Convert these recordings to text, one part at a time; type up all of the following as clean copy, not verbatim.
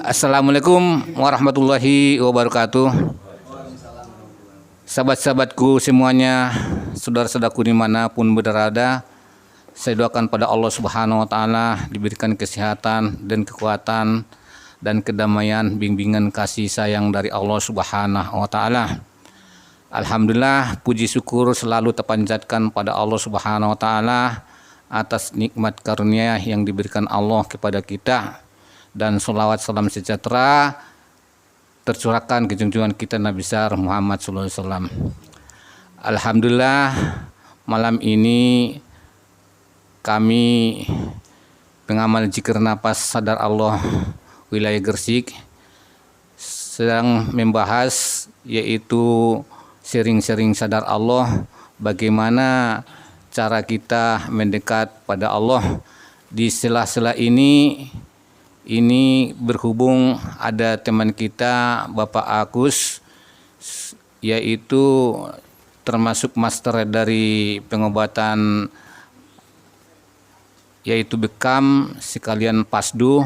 Assalamualaikum warahmatullahi wabarakatuh. Sahabat-sahabatku semuanya, saudara-saudaraku dimanapun berada, saya doakan pada Allah Subhanahu wa Ta'ala diberikan kesehatan dan kekuatan dan kedamaian, bimbingan kasih sayang dari Allah Subhanahu wa Ta'ala. Alhamdulillah, puji syukur selalu terpanjatkan pada Allah Subhanahu wa Ta'ala atas nikmat karunia yang diberikan Allah kepada kita, dan sholawat salam sejahtera tercurahkan ke junjungan kita Nabi besar Muhammad SAW. Alhamdulillah, malam ini kami pengamal zikir nafas sadar Allah wilayah Gresik sedang membahas yaitu sering-sering sadar Allah, bagaimana cara kita mendekat pada Allah. Di sela-sela ini berhubung ada teman kita Bapak Agus, yaitu termasuk master dari pengobatan yaitu bekam sekalian pasdu.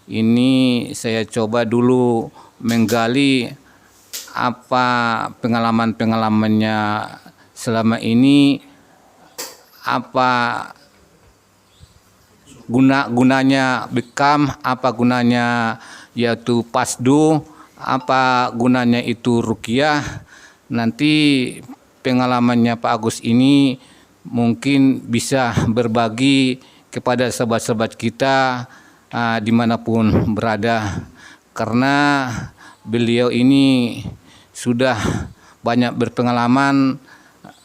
Ini saya coba dulu menggali apa pengalaman-pengalamannya selama ini, apa gunanya bekam, apa gunanya yaitu pasdu, apa gunanya itu ruqyah. Nanti pengalamannya Pak Agus ini mungkin bisa berbagi kepada sahabat-sahabat kita dimanapun berada, karena beliau ini sudah banyak berpengalaman,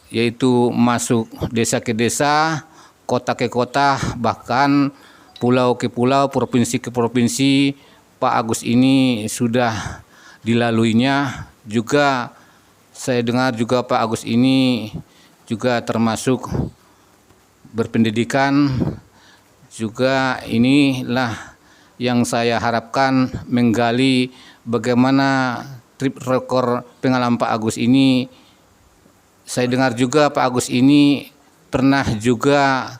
yaitu masuk desa ke desa, kota ke kota, bahkan pulau ke pulau, provinsi ke provinsi. Pak Agus ini sudah dilaluinya. Juga saya dengar juga Pak Agus ini juga termasuk berpendidikan. Juga inilah yang saya harapkan, menggali bagaimana trip rekor pengalaman Pak Agus ini. Saya dengar juga Pak Agus ini pernah juga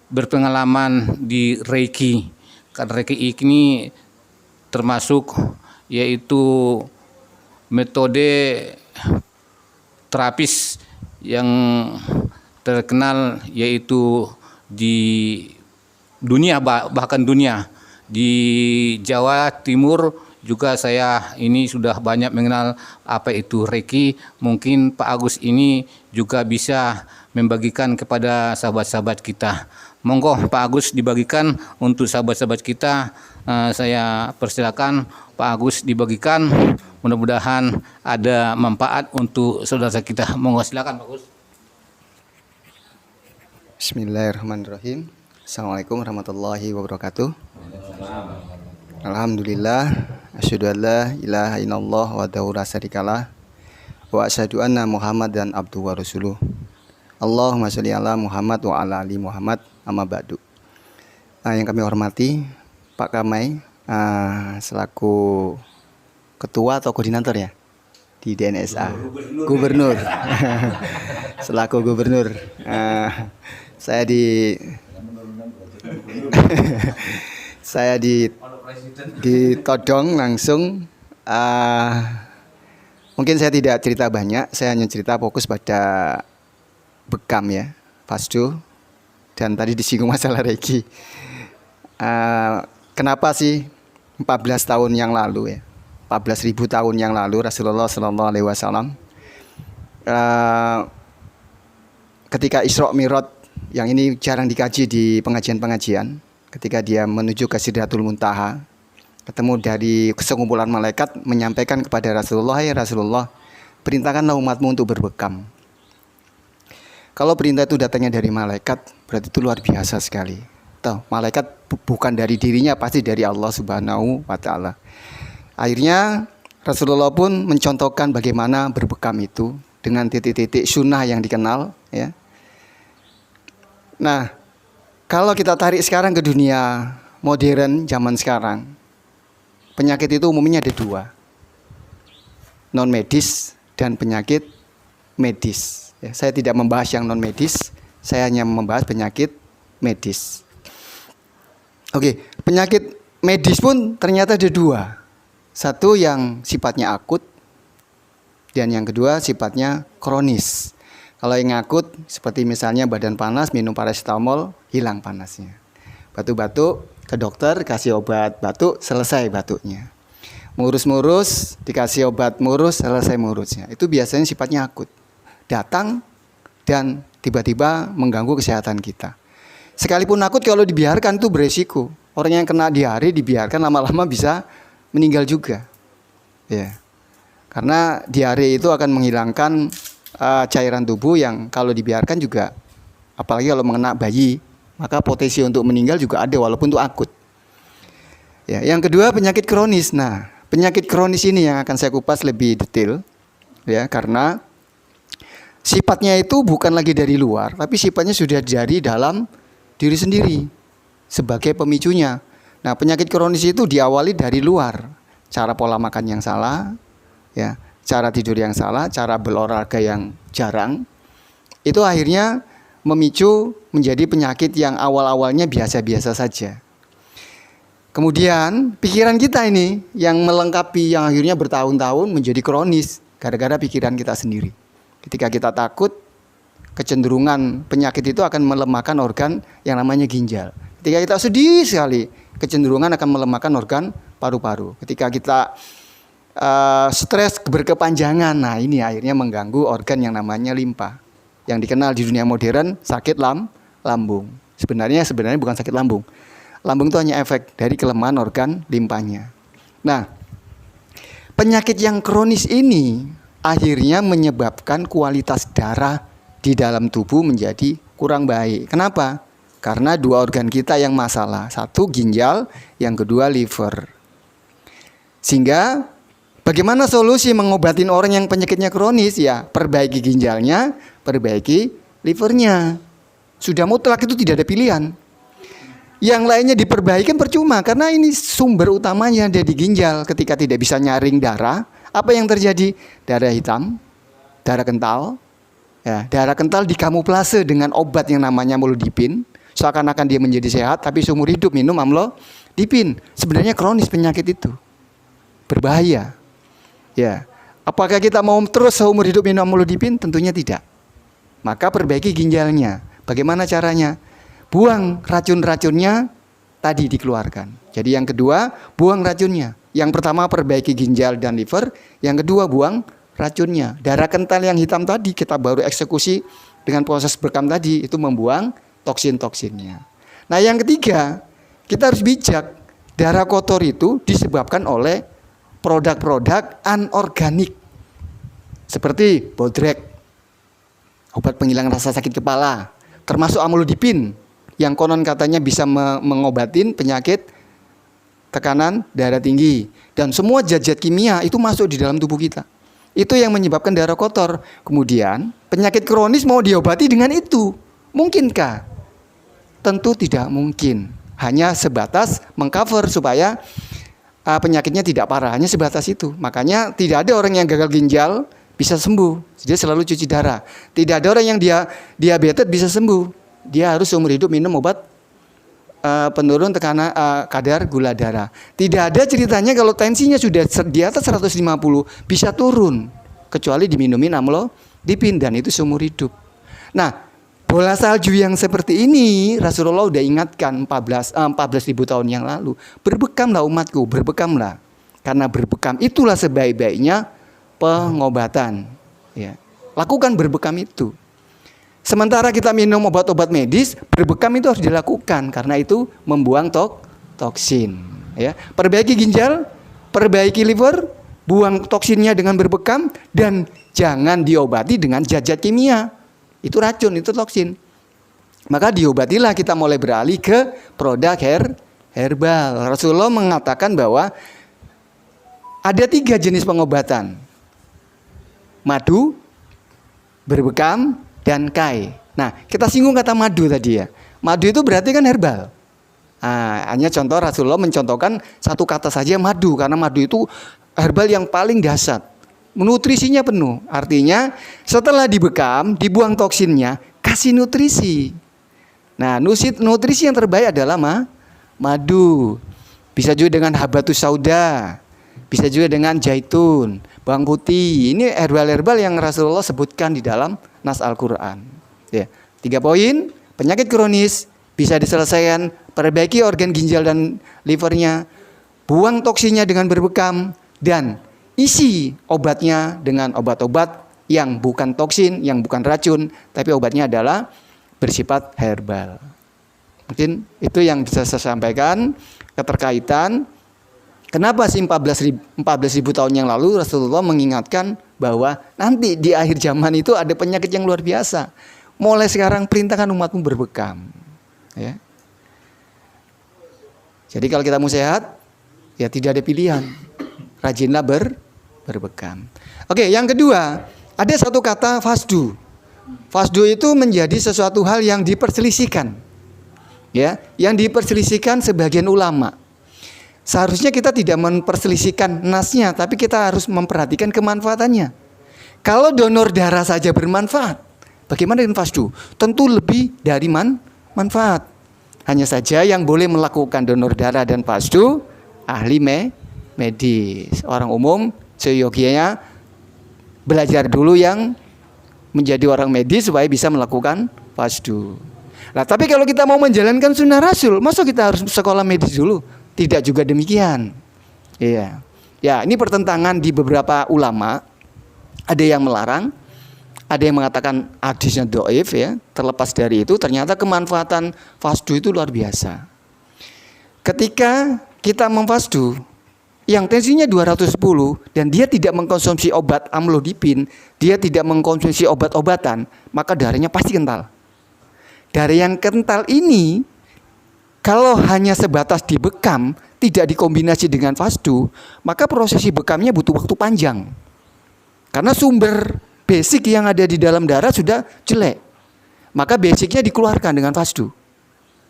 berpengalaman di Reiki. Karena Reiki ini termasuk yaitu metode terapis yang terkenal yaitu di dunia, bahkan dunia. Di Jawa Timur juga saya ini sudah banyak mengenal apa itu Reiki. Mungkin Pak Agus ini juga bisa membagikan kepada sahabat-sahabat kita. Monggo Pak Agus dibagikan untuk sahabat-sahabat kita. Saya persilakan Pak Agus dibagikan. Mudah-mudahan ada manfaat untuk saudara kita. Monggo silakan Pak Agus. Bismillahirrahmanirrahim. Assalamualaikum warahmatullahi wabarakatuh. Alhamdulillah, asyhadu an la ilaha illallah wahdahu la syarikalah wa asyhadu anna Muhammadan abduhu wa rasuluh. Allahumma sholli ala Muhammad wa ala ali Muhammad, amma ba'du. Yang kami hormati Pak Kamai selaku ketua atau koordinator ya di DNSA, gubernur. Selaku gubernur, saya ditodong langsung. Mungkin saya tidak cerita banyak, saya hanya cerita fokus pada bekam ya, pasdu, dan tadi disinggung masalah Reiki. Kenapa sih 14 tahun yang lalu ya, 14.000 tahun yang lalu Rasulullah Shallallahu Alaihi Wasallam ketika Isra Mi'raj, yang ini jarang dikaji di pengajian-pengajian, ketika dia menuju ke Sidratul Muntaha, ketemu dari sekumpulan malaikat menyampaikan kepada Rasulullah, "Ya Rasulullah, perintahkanlah umatmu untuk berbekam." Kalau perintah itu datangnya dari malaikat, berarti itu luar biasa sekali. Tuh, malaikat bukan dari dirinya, pasti dari Allah Subhanahu wa Ta'ala. Akhirnya Rasulullah pun mencontohkan bagaimana berbekam itu dengan titik-titik sunnah yang dikenal ya. Nah, kalau kita tarik sekarang ke dunia modern zaman sekarang, penyakit itu umumnya ada dua, non medis dan penyakit medis. Ya, saya tidak membahas yang non medis, saya hanya membahas penyakit medis. Oke, penyakit medis pun ternyata ada dua. Satu yang sifatnya akut dan yang kedua sifatnya kronis. Kalau yang akut seperti misalnya badan panas, minum paracetamol, hilang panasnya. Batuk-batuk, ke dokter, kasih obat batuk, selesai batuknya. Murus-murus, dikasih obat murus, selesai murusnya. Itu biasanya sifatnya akut. Datang dan tiba-tiba mengganggu kesehatan kita. Sekalipun akut kalau dibiarkan itu beresiko. Orang yang kena diare dibiarkan lama-lama bisa meninggal juga. Ya. Karena diare itu akan menghilangkan cairan tubuh yang kalau dibiarkan juga, apalagi kalau mengena bayi, maka potensi untuk meninggal juga ada walaupun itu akut. Ya, yang kedua penyakit kronis. Nah, penyakit kronis ini yang akan saya kupas lebih detail, ya, karena sifatnya itu bukan lagi dari luar, tapi sifatnya sudah dari dalam diri sendiri sebagai pemicunya. Nah, penyakit kronis itu diawali dari luar, cara pola makan yang salah, ya, cara tidur yang salah, cara berolahraga yang jarang, itu akhirnya memicu menjadi penyakit yang awal-awalnya biasa-biasa saja. Kemudian pikiran kita ini yang melengkapi, yang akhirnya bertahun-tahun menjadi kronis gara-gara pikiran kita sendiri. Ketika kita takut, kecenderungan penyakit itu akan melemahkan organ yang namanya ginjal. Ketika kita sedih sekali, kecenderungan akan melemahkan organ paru-paru. Ketika kita stres berkepanjangan, nah ini akhirnya mengganggu organ yang namanya limpa, yang dikenal di dunia modern sakit lambung. Sebenarnya bukan sakit lambung. Lambung itu hanya efek dari kelemahan organ limpanya. Nah, penyakit yang kronis ini akhirnya menyebabkan kualitas darah di dalam tubuh menjadi kurang baik. Kenapa? Karena dua organ kita yang masalah. Satu ginjal, yang kedua liver. Sehingga bagaimana solusi mengobatin orang yang penyakitnya kronis? Ya, perbaiki ginjalnya, perbaiki livernya. Sudah mutlak, itu tidak ada pilihan. Yang lainnya diperbaikin percuma, karena ini sumber utamanya ada di ginjal. Ketika tidak bisa nyaring darah, apa yang terjadi? Darah hitam, darah kental. Ya, darah kental dikamuflase dengan obat yang namanya amlodipin. Seakan-akan dia menjadi sehat, tapi seumur hidup minum amlodipin. Sebenarnya kronis penyakit itu. Berbahaya. Ya, apakah kita mau terus seumur hidup minum amlodipin? Tentunya tidak. Maka perbaiki ginjalnya. Bagaimana caranya? Buang racun-racunnya tadi dikeluarkan. Jadi yang kedua, buang racunnya. Yang pertama perbaiki ginjal dan liver. Yang kedua buang racunnya. Darah kental yang hitam tadi kita baru eksekusi dengan proses bekam tadi, itu membuang toksin-toksinnya. Nah yang ketiga, kita harus bijak. Darah kotor itu disebabkan oleh produk-produk anorganik. Seperti bodrek, obat penghilang rasa sakit kepala, termasuk amlodipin yang konon katanya bisa mengobatin penyakit tekanan darah tinggi. Dan semua zat-zat kimia itu masuk di dalam tubuh kita. Itu yang menyebabkan darah kotor. Kemudian penyakit kronis mau diobati dengan itu. Mungkinkah? Tentu tidak mungkin. Hanya sebatas mengcover supaya penyakitnya tidak parah. Hanya sebatas itu. Makanya tidak ada orang yang gagal ginjal bisa sembuh. Dia selalu cuci darah. Tidak ada orang yang diabetes bisa sembuh. Dia harus seumur hidup minum obat penurun tekanan kadar gula darah. Tidak ada ceritanya kalau tensinya sudah di atas 150 bisa turun kecuali diminumin amlodipin, dan itu seumur hidup. Nah, bola salju yang seperti ini Rasulullah udah ingatkan 14.000 tahun yang lalu. Berbekamlah umatku, berbekamlah. Karena berbekam itulah sebaik-baiknya pengobatan. Ya. Lakukan berbekam itu. Sementara kita minum obat-obat medis, berbekam itu harus dilakukan karena itu membuang toksin. Ya. Perbaiki ginjal, perbaiki liver, buang toksinnya dengan berbekam, dan jangan diobati dengan zat-zat kimia. Itu racun, itu toksin. Maka diobatilah, kita mulai beralih ke produk herbal. Rasulullah mengatakan bahwa ada 3 jenis pengobatan. Madu, berbekam, dan kai. Nah, kita singgung kata madu tadi ya. Madu itu berarti kan herbal. Hanya contoh Rasulullah mencontohkan satu kata saja madu, karena madu itu herbal yang paling dahsyat. Nutrisinya penuh. Artinya setelah dibekam, dibuang toksinnya, kasih nutrisi. Nah, nutrisi yang terbaik adalah madu. bisa juga dengan habatus sauda, bisa juga dengan zaitun, bawang putih. Ini herbal-herbal yang Rasulullah sebutkan di dalam nas Al-Quran. Ya. 3 poin, penyakit kronis bisa diselesaikan, perbaiki organ ginjal dan livernya, buang toksinnya dengan berbekam, dan isi obatnya dengan obat-obat yang bukan toksin, yang bukan racun, tapi obatnya adalah bersifat herbal. Mungkin itu yang bisa saya sampaikan keterkaitan. Kenapa sih 14.000 tahun yang lalu Rasulullah mengingatkan bahwa nanti di akhir zaman itu ada penyakit yang luar biasa. Mulai sekarang perintahkan umatmu berbekam. Ya. Jadi kalau kita mau sehat, ya tidak ada pilihan. Rajinlah berbekam. Oke, yang kedua, ada satu kata fasdu. Fasdu itu menjadi sesuatu hal yang diperselisihkan. Ya, yang diperselisihkan sebagian ulama. Seharusnya kita tidak memperselisihkan nasnya, tapi kita harus memperhatikan kemanfaatannya. Kalau donor darah saja bermanfaat, bagaimana dengan fasdu? Tentu lebih dari manfaat. Hanya saja yang boleh melakukan donor darah dan fasdu ahli medis. Orang umum seyogianya belajar dulu yang menjadi orang medis supaya bisa melakukan fasdu. Nah, tapi kalau kita mau menjalankan sunnah Rasul, masa kita harus sekolah medis dulu? Tidak juga demikian. Iya. Ya, ini pertentangan di beberapa ulama. Ada yang melarang, ada yang mengatakan hadisnya dhaif ya. Terlepas dari itu, ternyata kemanfaatan fasdu itu luar biasa. Ketika kita memfasdu yang tensinya 210 dan dia tidak mengkonsumsi obat amlodipin, dia tidak mengkonsumsi obat-obatan, maka darahnya pasti kental. Darah yang kental ini kalau hanya sebatas dibekam, tidak dikombinasi dengan fasdu, maka prosesi bekamnya butuh waktu panjang. Karena sumber basic yang ada di dalam darah sudah jelek. Maka basicnya dikeluarkan dengan fasdu.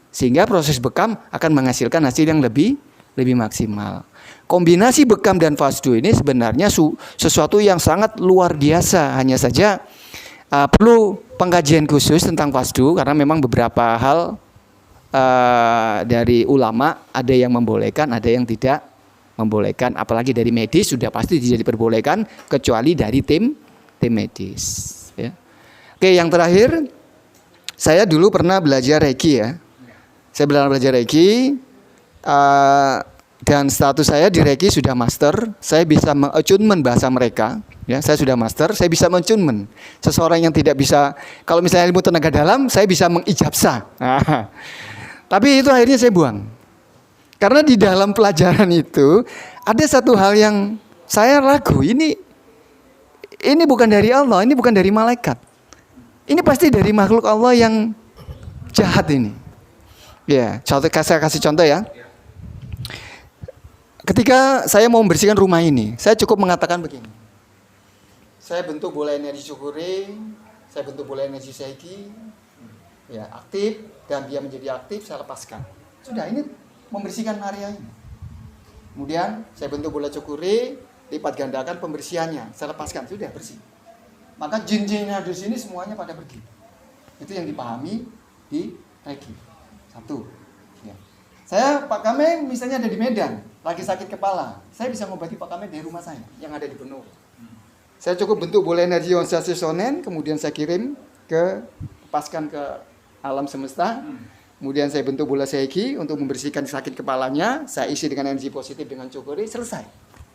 Sehingga proses bekam akan menghasilkan hasil yang lebih maksimal. Kombinasi bekam dan fasdu ini sebenarnya sesuatu yang sangat luar biasa. Hanya saja perlu pengkajian khusus tentang fasdu karena memang beberapa hal dari ulama ada yang membolehkan, ada yang tidak membolehkan. Apalagi dari medis sudah pasti tidak diperbolehkan kecuali dari tim medis. Ya. Oke, yang terakhir, saya dulu pernah belajar Reiki ya. Saya belajar Reiki dan status saya di Reiki sudah master. Saya bisa mengattunement bahasa mereka. Ya, saya sudah master. Saya bisa mengattunement. Seseorang yang tidak bisa, kalau misalnya ilmu tenaga dalam, saya bisa mengijabsa. Tapi itu akhirnya saya buang. Karena di dalam pelajaran itu ada satu hal yang saya ragu. Ini bukan dari Allah, ini bukan dari malaikat. Ini pasti dari makhluk Allah yang jahat ini. Ya, saya kasih contoh ya. Ketika saya mau membersihkan rumah ini, saya cukup mengatakan begini. Saya bentuk bola energi syukuring, saya bentuk bola energi seiki, ya aktif, dan dia menjadi aktif, saya lepaskan. Sudah, ini membersihkan area ini. Kemudian saya bentuk bola cukuri, lipat gandakan pembersihannya, saya lepaskan, sudah bersih. Maka jin-jin yang ada di sini semuanya pada pergi. Itu yang dipahami di Reiki. Satu. Ya. Saya Pak Kameng misalnya ada di Medan, lagi sakit kepala, saya bisa mengobati Pak Kameng dari rumah saya yang ada di Benur. Saya cukup bentuk bola energi onsasi sonen, kemudian saya kirim lepaskan ke alam semesta. Kemudian saya bentuk bola seiki untuk membersihkan sakit kepalanya. Saya isi dengan energi positif dengan cukuri, selesai.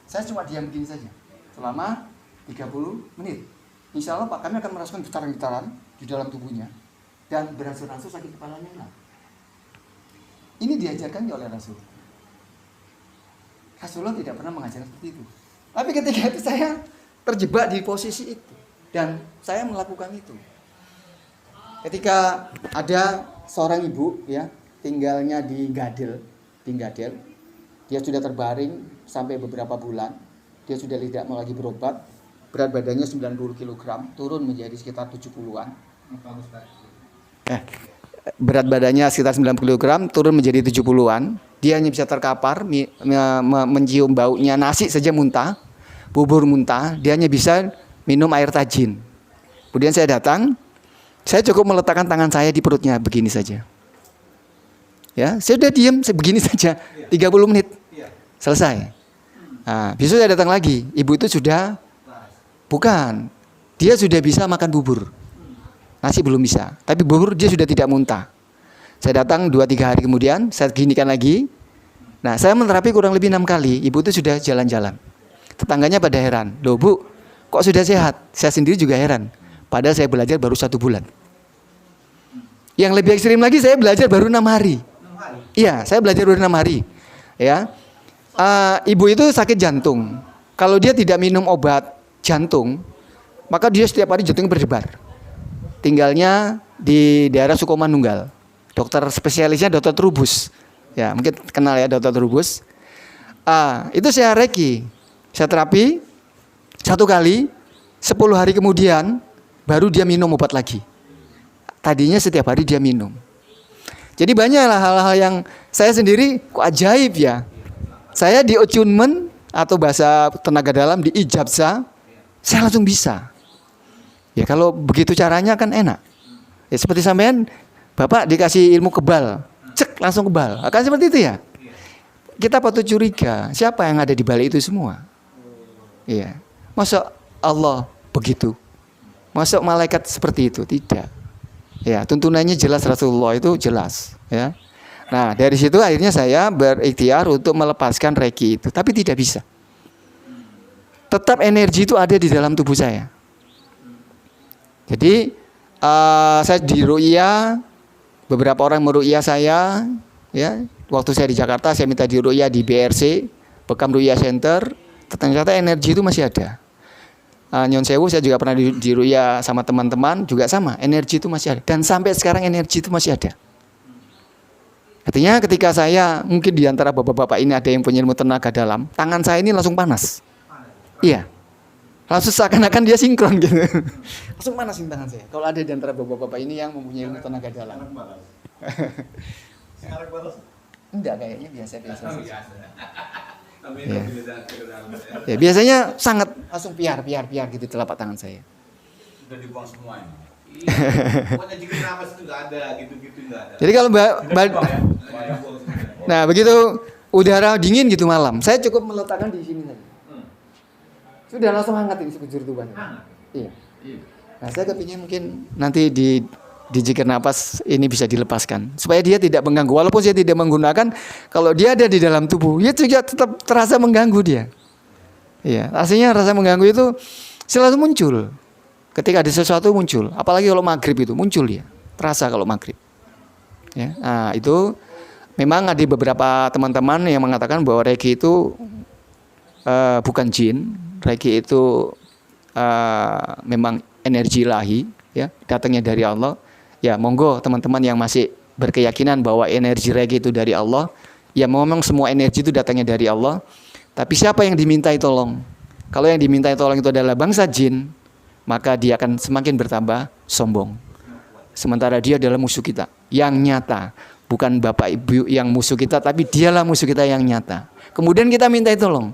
Saya cuma diam begini saja selama 30 menit. Insya Allah Pak kami akan merasakan getaran-getaran di dalam tubuhnya dan beransur-ansur sakit kepalanya hilang. Ini diajarkan oleh Rasul. Rasulullah tidak pernah mengajarkan seperti itu. Tapi ketika itu saya terjebak di posisi itu dan saya melakukan itu. Ketika ada seorang ibu ya tinggalnya di Gadel, dia sudah terbaring sampai beberapa bulan, dia sudah tidak mau lagi berobat, berat badannya 90 kg, turun menjadi sekitar 70-an. Berat badannya sekitar 90 kg, turun menjadi 70-an. Dia hanya bisa terkapar, mencium baunya nasi saja muntah, bubur muntah, dia hanya bisa minum air tajin. Kemudian saya datang, saya cukup meletakkan tangan saya di perutnya begini saja. Ya, saya sudah diam begini saja 30 menit. Selesai. Nah, besok saya datang lagi, ibu itu sudah bukan. Dia sudah bisa makan bubur. Nasi belum bisa, tapi bubur dia sudah tidak muntah. Saya datang 2-3 hari kemudian, saya ginikan lagi. Nah, saya menerapi kurang lebih 6 kali. Ibu itu sudah jalan-jalan. Tetangganya pada heran. Loh Bu, kok sudah sehat? Saya sendiri juga heran. Padahal saya belajar baru 1 bulan. Yang lebih ekstrim lagi, saya belajar baru 6 hari. Iya, saya belajar baru 6 hari. Ya, ibu itu sakit jantung. Kalau dia tidak minum obat jantung, maka dia setiap hari jantungnya berdebar. Tinggalnya di daerah Sukomanunggal. Dokter spesialisnya Dokter Trubus. Ya, mungkin kenal ya Dokter Trubus. Itu saya reki, saya terapi 1 kali, 10 hari kemudian baru dia minum obat lagi. Tadinya setiap hari dia minum. Jadi banyaklah hal-hal yang saya sendiri kok ajaib ya. Saya di attunement atau bahasa tenaga dalam di ijabsa, saya langsung bisa. Ya kalau begitu caranya kan enak. Ya seperti sampean, Bapak dikasih ilmu kebal, cek langsung kebal. Akan seperti itu ya. Kita patut curiga, siapa yang ada di balik itu semua? Iya. Masa Allah begitu? Masa malaikat seperti itu? Tidak. Ya, tuntunannya jelas, Rasulullah itu jelas, ya. Nah, dari situ akhirnya saya berikhtiar untuk melepaskan reki itu, tapi tidak bisa. Tetap energi itu ada di dalam tubuh saya. Jadi saya di ru'ya, beberapa orang meru'ya saya, ya. Waktu saya di Jakarta, saya minta di ru'ya di BRC, Bekam Ru'ya Center. Ternyata energi itu masih ada. Nyon Sewu saya juga pernah di ru'ya sama teman-teman, juga sama, energi itu masih ada. Dan sampai sekarang energi itu masih ada. Artinya ketika saya, mungkin di antara bapak-bapak ini ada yang punya ilmu tenaga dalam, tangan saya ini langsung panas. Iya. Langsung seakan-akan dia sinkron gitu. Langsung panasin tangan saya. Kalau ada di antara bapak-bapak ini yang mempunyai ilmu tenaga dalam. Enggak, kayaknya biasa-biasa saja. Ya. Ya, biasanya sangat langsung piar gitu telapak tangan saya. Sudah dibuang semua ini. Pokoknya jika napas itu nggak ada, gitu-gitu nggak ada. Jadi kalau nah begitu udara dingin gitu malam, saya cukup meletakkan di sini saja. Sudah langsung hangat ini sekujur tubuhnya. Iya. Nah saya kepingin mungkin nanti di zikir napas ini bisa dilepaskan supaya dia tidak mengganggu. Walaupun saya tidak menggunakan, kalau dia ada di dalam tubuh, dia juga tetap terasa mengganggu dia. Iya, aslinya rasa mengganggu itu selalu muncul. Ketika ada sesuatu muncul, apalagi kalau maghrib itu muncul dia, terasa kalau maghrib. Ya, nah itu memang ada beberapa teman-teman yang mengatakan bahwa Reiki itu bukan jin, Reiki itu memang energi ilahi, ya, datangnya dari Allah. Ya, monggo teman-teman yang masih berkeyakinan bahwa energi Reiki itu dari Allah, ya memang semua energi itu datangnya dari Allah. Tapi siapa yang dimintai tolong? Kalau yang dimintai tolong itu adalah bangsa jin, maka dia akan semakin bertambah sombong. Sementara dia adalah musuh kita yang nyata, bukan bapak ibu yang musuh kita, tapi dialah musuh kita yang nyata. Kemudian kita minta tolong.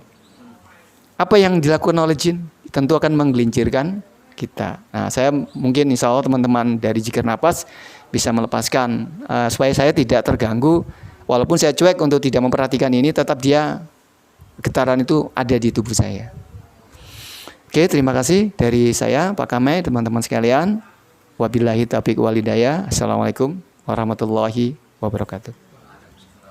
Apa yang dilakukan oleh jin? Tentu akan menggelincirkan kita. Nah, saya mungkin insya Allah teman-teman dari Zikir Napas bisa melepaskan supaya saya tidak terganggu. Walaupun saya cuek untuk tidak memperhatikan ini, tetap dia getaran itu ada di tubuh saya. Oke, terima kasih dari saya, Pak Kamai, teman-teman sekalian. Wabillahi taufiq wal hidayah. Assalamualaikum warahmatullahi wabarakatuh.